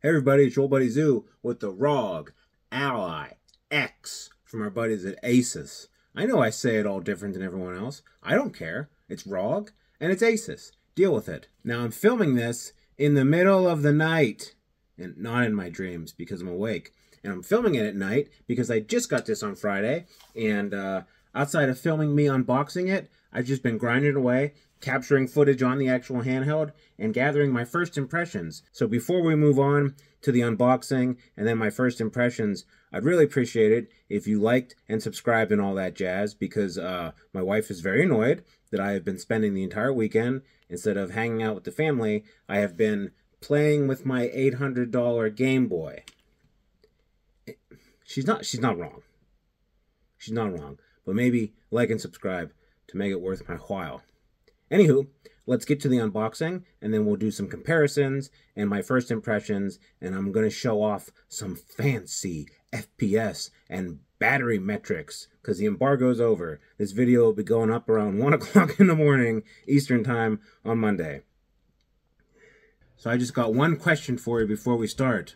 Hey everybody, it's your old buddy Zoo with the ROG Ally X from our buddies at ASUS. I know I say it all different than everyone else. I don't care. It's ROG and it's ASUS. Deal with it. Now I'm filming this in the middle of the night and not in my dreams because I'm awake. And I'm filming it at night because I just got this on Friday, and outside of filming me unboxing it, I've just been grinding away, capturing footage on the actual handheld, and gathering my first impressions. So before we move on to the unboxing and then my first impressions, I'd really appreciate it if you liked and subscribed and all that jazz, because my wife is very annoyed that I have been spending the entire weekend, instead of hanging out with the family, I have been playing with my $800 Game Boy. She's not wrong. She's not wrong. But maybe like and subscribe to make it worth my while. Anywho, let's get to the unboxing, and then we'll do some comparisons and my first impressions, and I'm going to show off some fancy FPS and battery metrics, because the embargo's over. This video will be going up around 1 o'clock in the morning Eastern Time on Monday. So I just got one question for you before we start.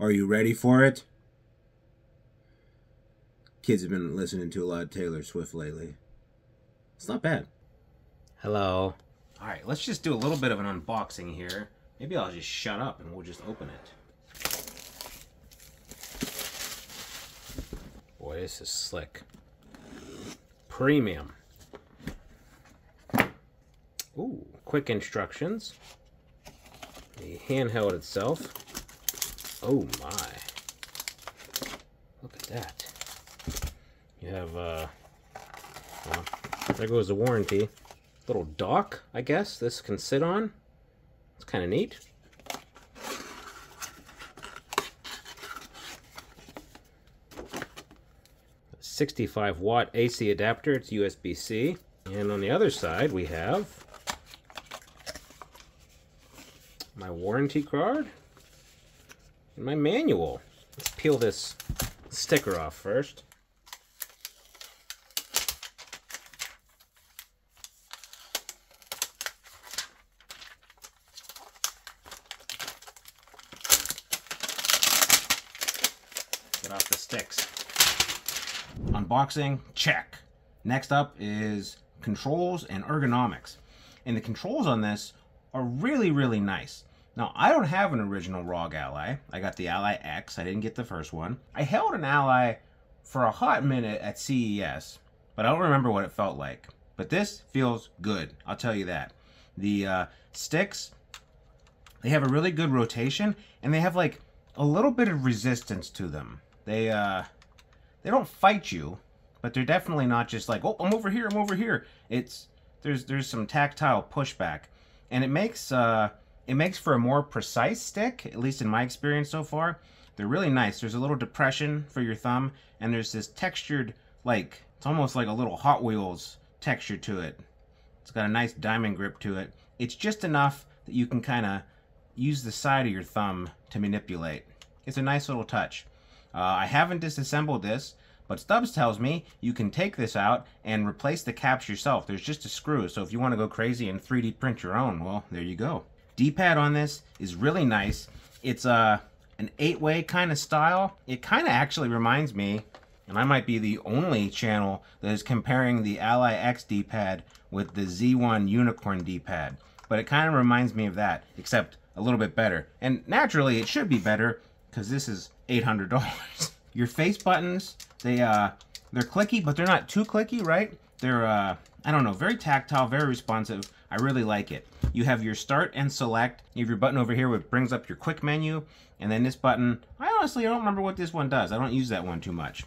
Are you ready for it? Kids have been listening to a lot of Taylor Swift lately. It's not bad. Hello. Alright, let's just do a little bit of an unboxing here. Maybe I'll just shut up and we'll just open it. Boy, this is slick. Premium. Ooh, quick instructions. The handheld itself. Oh my. Look at that. You have, well, there goes the warranty. Little dock, I guess, this can sit on. It's kind of neat. A 65-watt AC adapter, it's USB-C. And on the other side, we have my warranty card and my manual. Let's peel this sticker off first. Get off the sticks. Unboxing, check. Next up is controls and ergonomics. And the controls on this are really, really nice. Now, I don't have an original ROG Ally. I got the Ally X. I didn't get the first one. I held an Ally for a hot minute at CES, but I don't remember what it felt like. But this feels good, I'll tell you that. The sticks, they have a really good rotation, and they have like a little bit of resistance to them. They don't fight you, but they're definitely not just like, oh, I'm over here, I'm over here. There's some tactile pushback, and it makes for a more precise stick, at least in my experience so far. They're really nice. There's a little depression for your thumb, and there's this textured, like, it's almost like a little Hot Wheels texture to it. It's got a nice diamond grip to it. It's just enough that you can kind of use the side of your thumb to manipulate. It's a nice little touch. I haven't disassembled this, but Stubbs tells me you can take this out and replace the caps yourself. There's just a screw, so if you want to go crazy and 3D print your own, well, there you go. D-pad on this is really nice. It's an 8-way kind of style. It kind of actually reminds me, and I might be the only channel that is comparing the Ally X D-pad with the Z1 Unicorn D-pad, but it kind of reminds me of that, except a little bit better. And naturally, it should be better because this is $800. Your face buttons, they're clicky, but they're not too clicky, right? They're, I don't know, very tactile, very responsive. I really like it. You have your start and select. You have your button over here which brings up your quick menu. And then this button, I honestly don't remember what this one does. I don't use that one too much.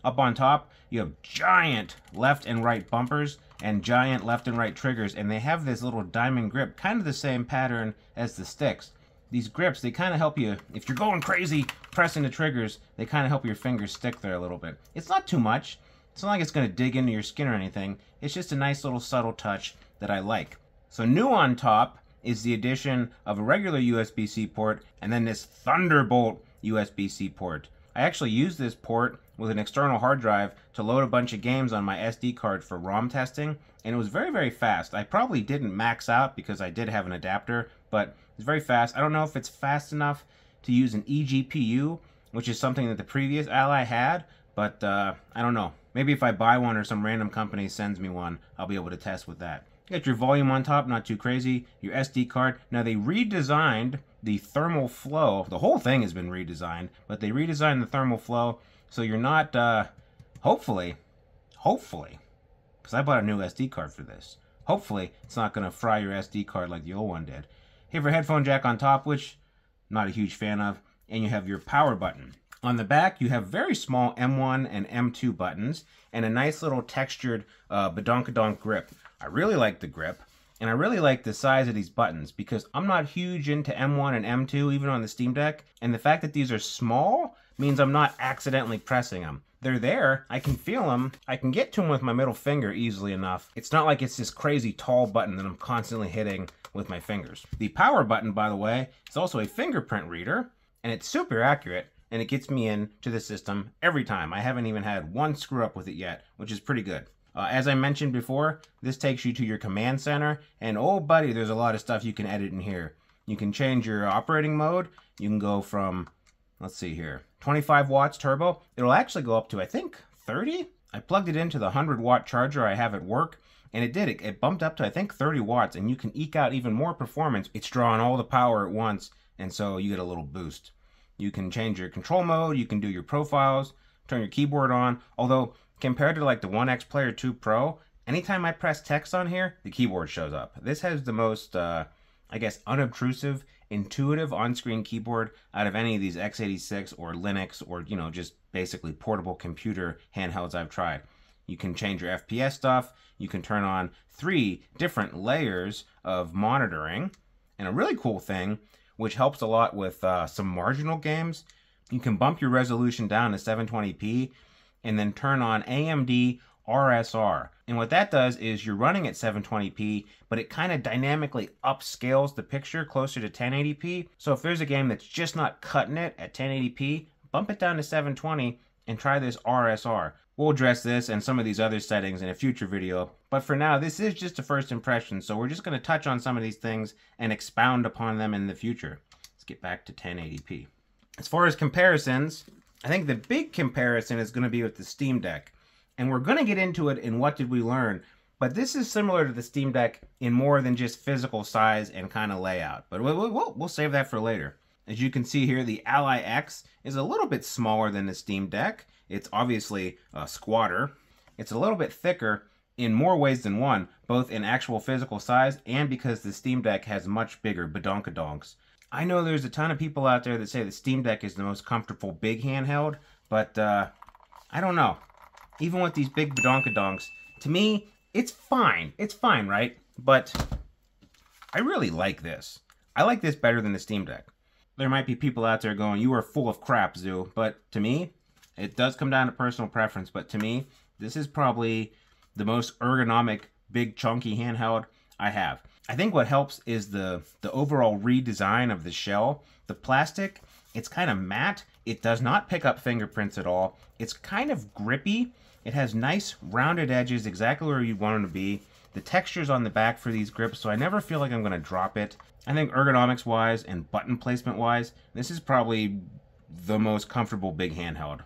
Up on top, you have giant left and right bumpers and giant left and right triggers. And they have this little diamond grip, kind of the same pattern as the sticks. These grips, they kind of help you, if you're going crazy pressing the triggers, they kind of help your fingers stick there a little bit. It's not too much. It's not like it's going to dig into your skin or anything. It's just a nice little subtle touch that I like. So new on top is the addition of a regular USB-C port and then this Thunderbolt USB-C port. I actually used this port with an external hard drive to load a bunch of games on my SD card for ROM testing, and it was very, very fast. I probably didn't max out because I did have an adapter, but it's very fast. I don't know if it's fast enough to use an eGPU, which is something that the previous Ally had, but I don't know. Maybe if I buy one or some random company sends me one, I'll be able to test with that. You got your volume on top, not too crazy. Your SD card. Now they redesigned the thermal flow. The whole thing has been redesigned, but they redesigned the thermal flow so you're not, hopefully, because I bought a new SD card for this. Hopefully, it's not going to fry your SD card like the old one did. You have your headphone jack on top, which I'm not a huge fan of, and you have your power button. On the back, you have very small M1 and M2 buttons, and a nice little textured badonkadonk grip. I really like the grip, and I really like the size of these buttons, because I'm not huge into M1 and M2, even on the Steam Deck, and the fact that these are small means I'm not accidentally pressing them. They're there, I can feel them, I can get to them with my middle finger easily enough. It's not like it's this crazy tall button that I'm constantly hitting with my fingers. The power button, by the way, is also a fingerprint reader, and it's super accurate, and it gets me into the system every time. I haven't even had one screw up with it yet, which is pretty good. As I mentioned before, this takes you to your command center, and oh buddy, there's a lot of stuff you can edit in here. You can change your operating mode. You can go from, let's see here, 25 watts turbo. It'll actually go up to, I think, 30? I plugged it into the 100-watt charger I have at work, and it did. It bumped up to, I think, 30 watts, and you can eke out even more performance. It's drawing all the power at once, and so you get a little boost. You can change your control mode, you can do your profiles, turn your keyboard on, although compared to like the One X Player 2 Pro, anytime I press text on here, the keyboard shows up. This has the most, I guess, unobtrusive, intuitive on-screen keyboard out of any of these x86 or Linux or, you know, just basically portable computer handhelds I've tried. You can change your FPS stuff, you can turn on 3 different layers of monitoring, and a really cool thing, which helps a lot with some marginal games, you can bump your resolution down to 720p and then turn on AMD RSR. And what that does is you're running at 720p, but it kind of dynamically upscales the picture closer to 1080p. So if there's a game that's just not cutting it at 1080p, bump it down to 720 and try this RSR. We'll address this and some of these other settings in a future video, but for now, this is just a first impression, so we're just going to touch on some of these things and expound upon them in the future. Let's get back to 1080p. As far as comparisons, I think the big comparison is going to be with the Steam Deck, and we're going to get into it in What Did We Learn, but this is similar to the Steam Deck in more than just physical size and kind of layout, but we'll save that for later. As you can see here, the Ally X is a little bit smaller than the Steam Deck. It's obviously a squatter. It's a little bit thicker in more ways than one, both in actual physical size and because the Steam Deck has much bigger badonkadonks. I know there's a ton of people out there that say the Steam Deck is the most comfortable big handheld, but I don't know. Even with these big badonkadonks, to me, it's fine. It's fine, right? But I really like this. I like this better than the Steam Deck. There might be people out there going, you are full of crap, Zoo, but to me, it does come down to personal preference, but to me, this is probably the most ergonomic, big, chunky handheld I have. I think what helps is the overall redesign of the shell. The plastic, it's kind of matte. It does not pick up fingerprints at all. It's kind of grippy. It has nice rounded edges, exactly where you want them to be. The texture's on the back for these grips, so I never feel like I'm going to drop it. I think ergonomics-wise and button placement-wise, this is probably the most comfortable big handheld.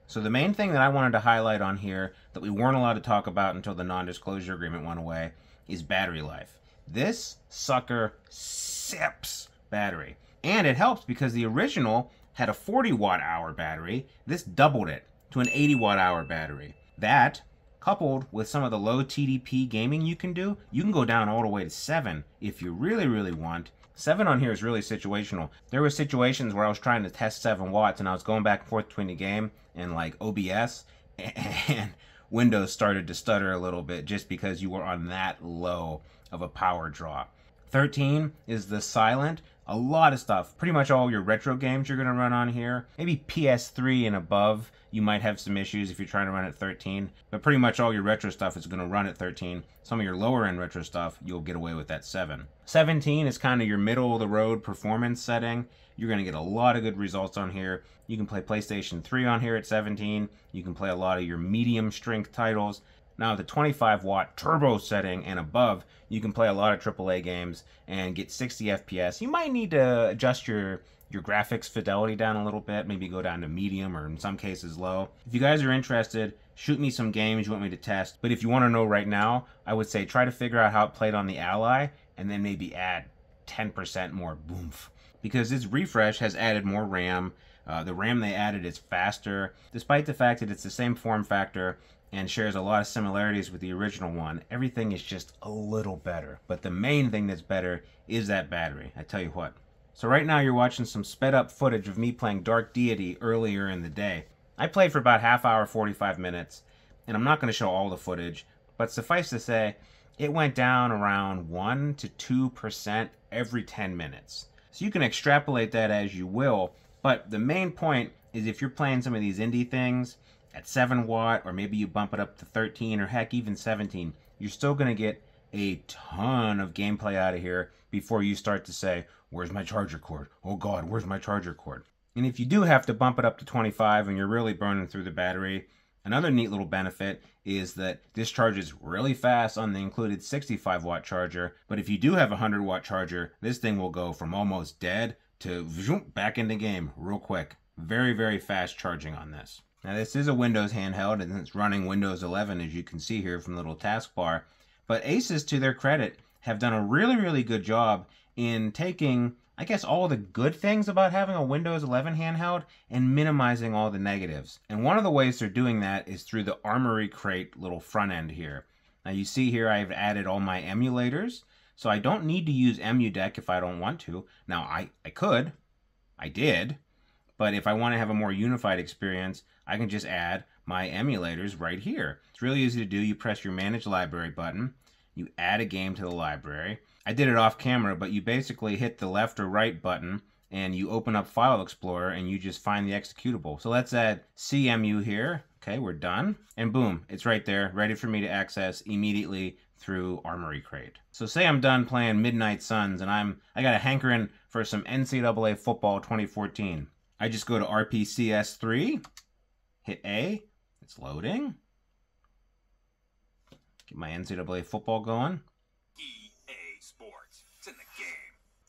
So the main thing that I wanted to highlight on here that we weren't allowed to talk about until the non-disclosure agreement went away is battery life. This sucker sips battery. And it helps because the original had a 40 watt-hour battery. This doubled it to an 80 watt-hour battery. That, coupled with some of the low TDP gaming you can do, you can go down all the way to 7 if you really, really want. 7 on here is really situational. There were situations where I was trying to test 7 watts and I was going back and forth between the game and like OBS, and Windows started to stutter a little bit just because you were on that low of a power draw. 13 is the silent. A lot of stuff. Pretty much all your retro games you're going to run on here. Maybe PS3 and above, you might have some issues if you're trying to run at 13. But pretty much all your retro stuff is going to run at 13. Some of your lower end retro stuff, you'll get away with that 7. 17 is kind of your middle of the road performance setting. You're going to get a lot of good results on here. You can play PlayStation 3 on here at 17. You can play a lot of your medium strength titles. Now, the 25-watt turbo setting and above, you can play a lot of AAA games and get 60 FPS. You might need to adjust your graphics fidelity down a little bit, maybe go down to medium or in some cases low. If you guys are interested, shoot me some games you want me to test. But if you want to know right now, I would say try to figure out how it played on the Ally and then maybe add 10% more boomph. Because this refresh has added more RAM. The RAM they added is faster. Despite the fact that it's the same form factor and shares a lot of similarities with the original one, everything is just a little better. But the main thing that's better is that battery. I tell you what. So right now you're watching some sped up footage of me playing Dark Deity earlier in the day. I played for about half hour, 45 minutes, and I'm not going to show all the footage, but suffice to say, it went down around 1 to 2% every 10 minutes. So you can extrapolate that as you will, but the main point is if you're playing some of these indie things at 7 watt, or maybe you bump it up to 13 or heck even 17, you're still going to get a ton of gameplay out of here before you start to say, where's my charger cord? Oh God, where's my charger cord? And if you do have to bump it up to 25 and you're really burning through the battery, another neat little benefit is that this charges really fast on the included 65-watt charger. But if you do have a 100-watt charger, this thing will go from almost dead to back into game real quick. Very, very fast charging on this. Now this is a Windows handheld and it's running Windows 11 as you can see here from the little taskbar. But ASUS, to their credit, have done a really, really good job in taking, I guess, all the good things about having a Windows 11 handheld and minimizing all the negatives. And one of the ways they're doing that is through the Armory Crate little front end here. Now you see here I've added all my emulators, so I don't need to use EmuDeck if I don't want to. Now I could, I did, but if I want to have a more unified experience, I can just add my emulators right here. It's really easy to do. You press your Manage Library button, you add a game to the library. I did it off camera, but you basically hit the left or right button and you open up File Explorer and you just find the executable. So let's add CMU here. Okay, we're done. And boom, it's right there, ready for me to access immediately through Armory Crate. So say I'm done playing Midnight Suns and I got a hankering for some NCAA football 2014. I just go to RPCS3, hit A, it's loading. Get my NCAA football going.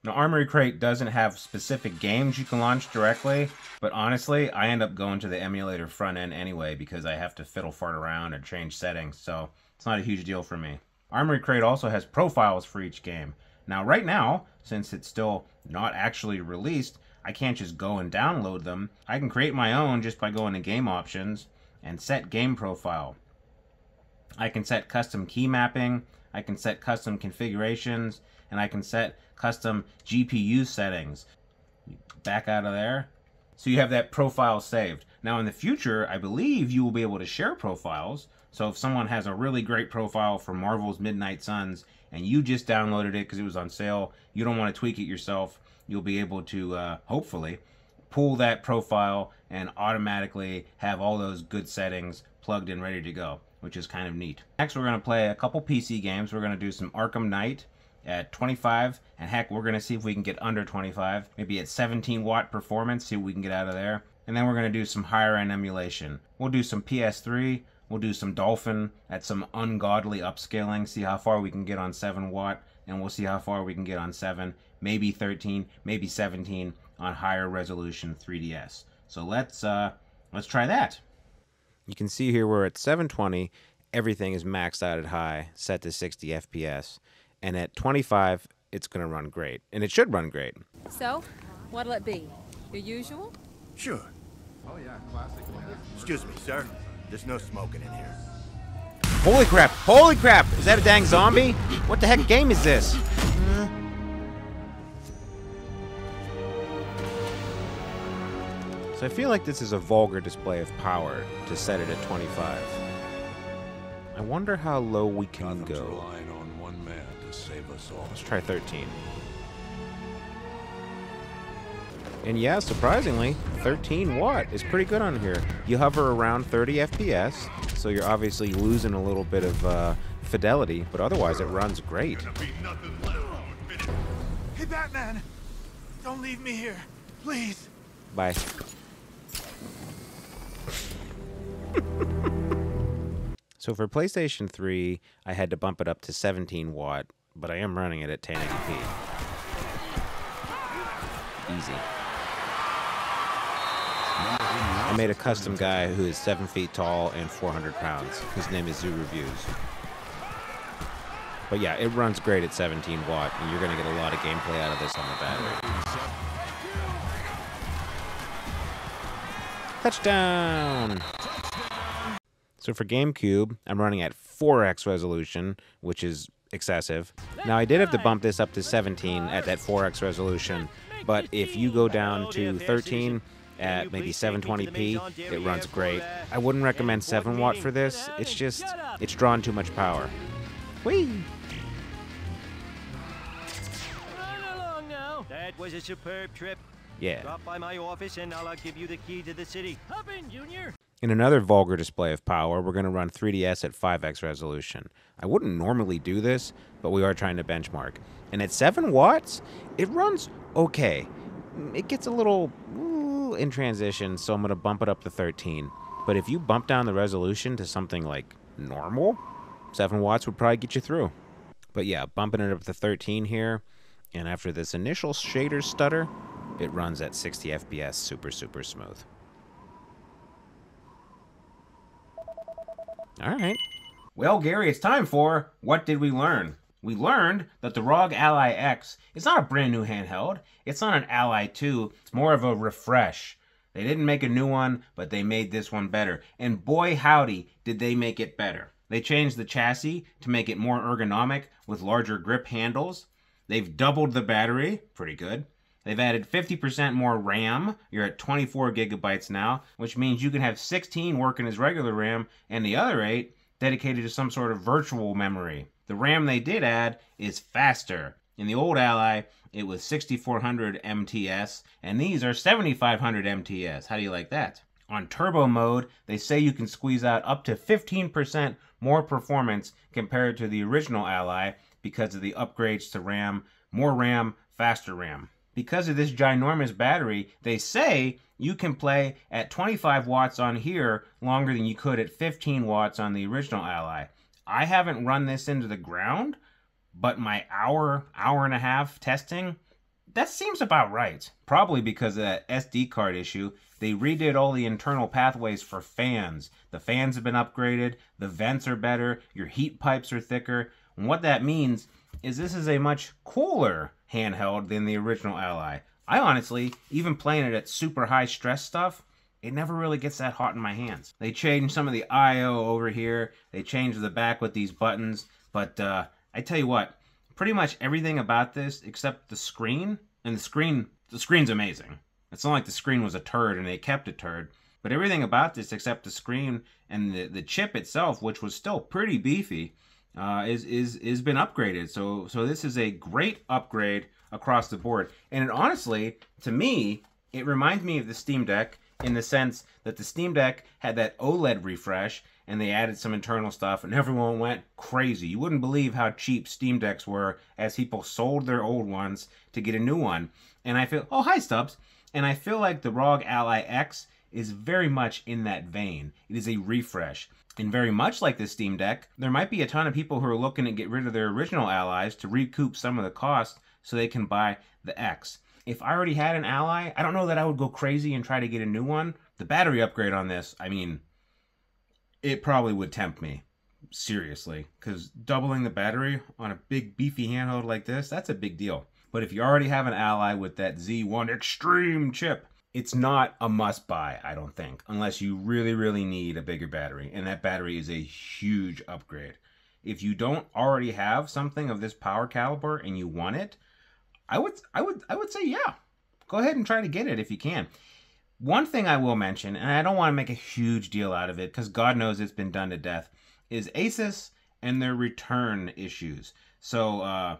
Now, Armory Crate doesn't have specific games you can launch directly, but honestly, I end up going to the emulator front end anyway because I have to fiddle fart around and change settings, so it's not a huge deal for me. Armory Crate also has profiles for each game. Now, right now, since it's still not actually released, I can't just go and download them. I can create my own just by going to Game Options and set Game Profile. I can set custom key mapping, I can set custom configurations, and I can set custom GPU settings. Back out of there. So you have that profile saved. Now in the future, I believe you will be able to share profiles. So if someone has a really great profile for Marvel's Midnight Suns and you just downloaded it because it was on sale, you don't want to tweak it yourself, you'll be able to hopefully pull that profile and automatically have all those good settings plugged in ready to go, which is kind of neat. Next we're going to play a couple PC games. We're going to do some Arkham Knight at 25, and heck, we're going to see if we can get under 25, maybe at 17 watt performance, see what we can get out of there. And then we're going to do some higher end emulation. We'll do some PS3, we'll do some Dolphin at some ungodly upscaling, see how far we can get on 7 watt, and we'll see how far we can get on 7, maybe 13, maybe 17 on higher resolution 3DS. So let's try that. You can see here we're at 720, everything is maxed out at high, set to 60 FPS. And at 25, it's going to run great. And it should run great. So, what'll it be? Your usual? Sure. Oh yeah, classic. Excuse me, sir. There's no smoking in here. Holy crap! Holy crap! Is that a dang zombie? What the heck game is this? So I feel like this is a vulgar display of power to set it at 25. I wonder how low we can go. Save us all. Let's try 13. And yeah, surprisingly, 13 watt is pretty good on here. You hover around 30 FPS, so you're obviously losing a little bit of fidelity, but otherwise it runs great. Hey, Batman! Don't leave me here, please. Bye. So for PlayStation 3, I had to bump it up to 17 watt, but I am running it at 1080p. Easy. I made a custom guy who is 7 feet tall and 400 pounds. His name is Zoo Reviews. But yeah, it runs great at 17 watt, and you're going to get a lot of gameplay out of this on the battery. Touchdown! So for GameCube, I'm running at 4x resolution, which is excessive. Now I did have to bump this up to 17 at that 4x resolution, but if you go down to 13 at maybe 720p, it runs great. I wouldn't recommend 7 watt for this. It's drawing too much power. Whee! Run along now. That was a superb trip. Yeah. Drop by my office and I'll give you the key to the city. Hop in, Junior. In another vulgar display of power, we're going to run 3DS at 5x resolution. I wouldn't normally do this, but we are trying to benchmark. And at 7 watts, it runs okay. It gets a little in transition, so I'm going to bump it up to 13. But if you bump down the resolution to something like normal, 7 watts would probably get you through. But yeah, bumping it up to 13 here, and after this initial shader stutter, it runs at 60 FPS super smooth. All right. Well, Gary, it's time for What Did We Learn? We learned that the ROG Ally X is not a brand new handheld. It's not an Ally 2. It's more of a refresh. They didn't make a new one, but they made this one better. And boy howdy, did they make it better. They changed the chassis to make it more ergonomic with larger grip handles. They've doubled the battery. Pretty good. They've added 50% more RAM. You're at 24 gigabytes now, which means you can have 16 working as regular RAM and the other 8 dedicated to some sort of virtual memory. The RAM they did add is faster. In the old Ally, it was 6400 MTS, and these are 7500 MTS. How do you like that? On turbo mode, they say you can squeeze out up to 15% more performance compared to the original Ally because of the upgrades to RAM, more RAM, faster RAM. Because of this ginormous battery, they say you can play at 25 watts on here longer than you could at 15 watts on the original Ally. I haven't run this into the ground, but my hour and a half testing, that seems about right. Probably because of that SD card issue. They redid all the internal pathways for fans. The fans have been upgraded, the vents are better, your heat pipes are thicker. And what that means is this is a much cooler handheld than the original Ally. I honestly, even playing it at super high stress stuff, it never really gets that hot in my hands. They changed some of the I/O over here. They changed the back with these buttons. But I tell you what, pretty much everything about this except the screen, and the screen's amazing. It's not like the screen was a turd and they kept a turd. But everything about this except the screen and the chip itself, which was still pretty beefy, is been upgraded. So this is a great upgrade across the board. And it honestly, to me, it reminds me of the Steam Deck in the sense that the Steam Deck had that OLED refresh and they added some internal stuff and everyone went crazy. You wouldn't believe how cheap Steam Decks were as people sold their old ones to get a new one. And I feel, oh, hi Stubbs. And I feel like the ROG Ally X is very much in that vein. It is a refresh. And very much like the Steam Deck, there might be a ton of people who are looking to get rid of their original Allies to recoup some of the cost so they can buy the X. If I already had an Ally, I don't know that I would go crazy and try to get a new one. The battery upgrade on this, I mean, it probably would tempt me. Seriously. Because doubling the battery on a big beefy handheld like this, that's a big deal. But if you already have an Ally with that Z1 Extreme chip, it's not a must-buy, I don't think, unless you really need a bigger battery, and that battery is a huge upgrade. If you don't already have something of this power caliber and you want it, I would say yeah, go ahead and try to get it if you can. One thing I will mention, and I don't want to make a huge deal out of it because God knows it's been done to death, is ASUS and their return issues. So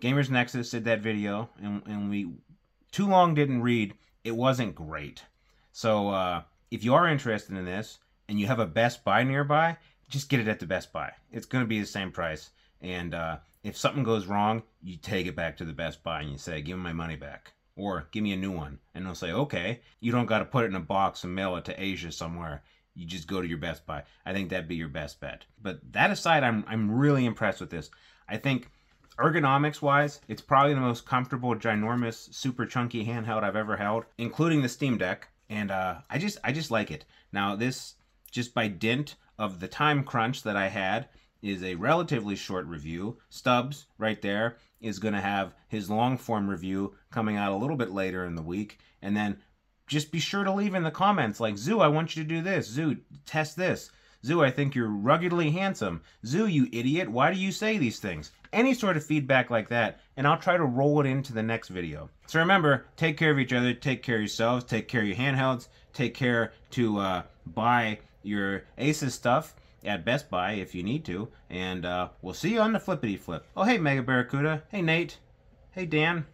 Gamers Nexus did that video, and we too long didn't read. It wasn't great. So if you are interested in this and you have a Best Buy nearby, just get it at the Best Buy. It's going to be the same price. And if something goes wrong, you take it back to the Best Buy and you say, give me my money back. Or give me a new one. And they'll say, okay, you don't got to put it in a box and mail it to Asia somewhere. you just go to your Best Buy. I think that'd be your best bet. But that aside, I'm really impressed with this. I think ergonomics wise, it's probably the most comfortable, ginormous, super chunky handheld I've ever held, including the Steam Deck. And I just like it. Now this, just by dint of the time crunch that I had, is a relatively short review. Stubbs, right there, is going to have his long form review coming out a little bit later in the week. And then just be sure to leave in the comments like, Zoo, I want you to do this. Zoo, test this. Zoo, I think you're ruggedly handsome. Zoo, you idiot, why do you say these things? Any sort of feedback like that, and I'll try to roll it into the next video. So remember, take care of each other, take care of yourselves, take care of your handhelds, take care to buy your ASUS stuff at Best Buy if you need to, and we'll see you on the flippity flip. Oh, hey, Mega Barracuda. Hey, Nate. Hey, Dan.